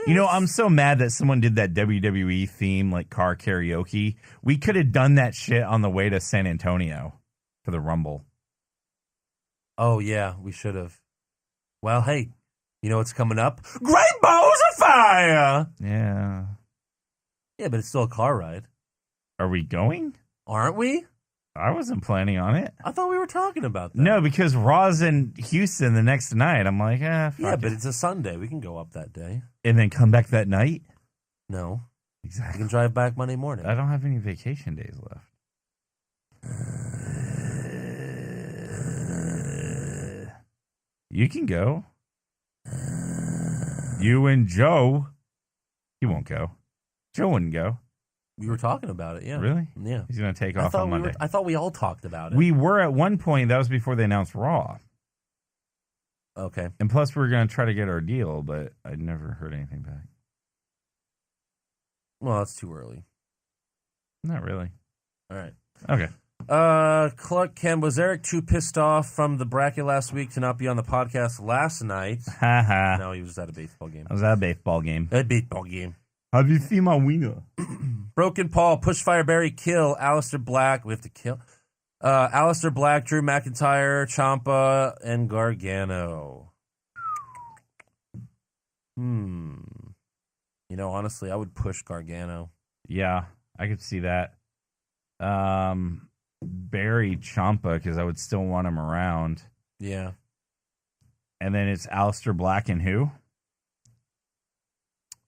You know, I'm so mad that someone did that WWE theme, like car karaoke. We could have done that shit on the way to San Antonio for the Rumble. Oh, yeah, we should have. Well, hey, you know what's coming up? Great Balls of Fire! Yeah. Yeah, but it's still a car ride. Are we going? Aren't we? I wasn't planning on it. I thought we were talking about that. No, because Raw's in Houston the next night. I'm like, fuck Yeah, but it. it's a Sunday. We can go up that day. And then come back that night? No. We Exactly. can drive back Monday morning. I don't have any vacation days left. You can go. You and Joe. He won't go. Joe wouldn't go. We were talking about it, yeah. Really? Yeah. He's going to take off on Monday. I thought we all talked about it. We were at one point. That was before they announced Raw. Okay. And plus, we were going to try to get our deal, but I never heard anything back. Well, that's too early. Not really. All right. Okay. Clark Kent, was Eric too pissed off from the bracket last week to not be on the podcast last night? Haha. No, he was at a baseball game. I was at a baseball game. A baseball game. Have you seen my wiener? Broken Paul, Pushfire Barry, kill Aleister Black. We have to kill Aleister Black, Drew McIntyre, Ciampa, and Gargano. You know, honestly, I would push Gargano. Yeah, I could see that. Barry Ciampa, because I would still want him around. Yeah. And then it's Aleister Black and who?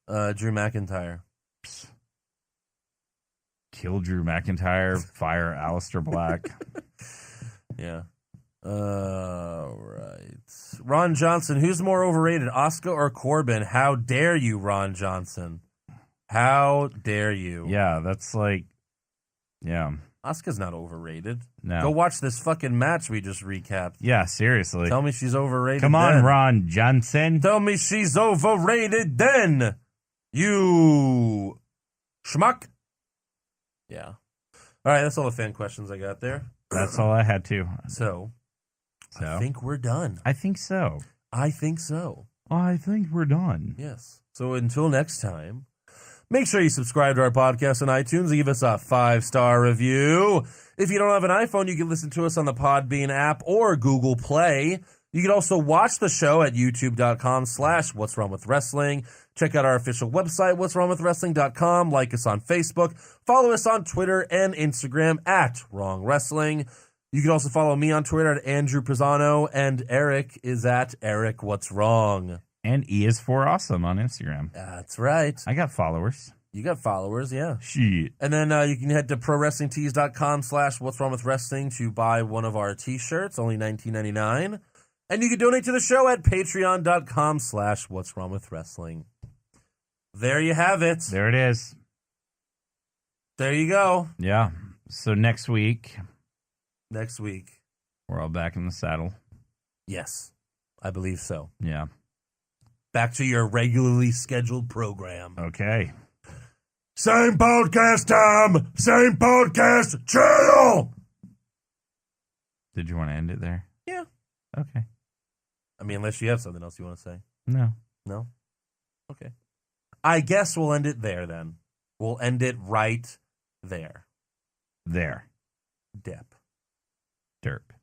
Drew McIntyre. Kill Drew McIntyre, fire Aleister Black. Yeah. Right. Ron Johnson, who's more overrated, Asuka or Corbin? How dare you, Ron Johnson? How dare you? Yeah, that's like, yeah. Asuka's not overrated. No. Go watch this fucking match we just recapped. Yeah, seriously. Tell me she's overrated. Come on, then. Ron Johnson. Tell me she's overrated then. You schmuck. Yeah. All right, that's all the fan questions I got there. That's all I had to. So, I think we're done. I think so. I think so. I think we're done. Yes. So until next time, make sure you subscribe to our podcast on iTunes and give us a 5-star review. If you don't have an iPhone, you can listen to us on the Podbean app or Google Play. You can also watch the show at youtube.com/What's Wrong With Wrestling. Check out our official website, what'swrongwithwrestling.com. Like us on Facebook. Follow us on Twitter and Instagram at Wrong Wrestling. You can also follow me on Twitter at Andrew Pisano, and Eric is at Eric What's Wrong. And E is for awesome on Instagram. That's right. I got followers. You got followers, yeah. Shit. And then you can head to prowrestlingtees.com/What's Wrong With Wrestling to buy one of our t-shirts, only $19.99. And you can donate to the show at patreon.com/What's Wrong With Wrestling. There you have it. There it is. There you go. Yeah. So next week, we're all back in the saddle. Yes, I believe so. Yeah. Back to your regularly scheduled program. Okay. Same podcast time, same podcast channel. Did you want to end it there? Yeah. Okay. I mean, unless you have something else you want to say. No. No? Okay. I guess we'll end it there then. We'll end it right there. There. Dep. Derp.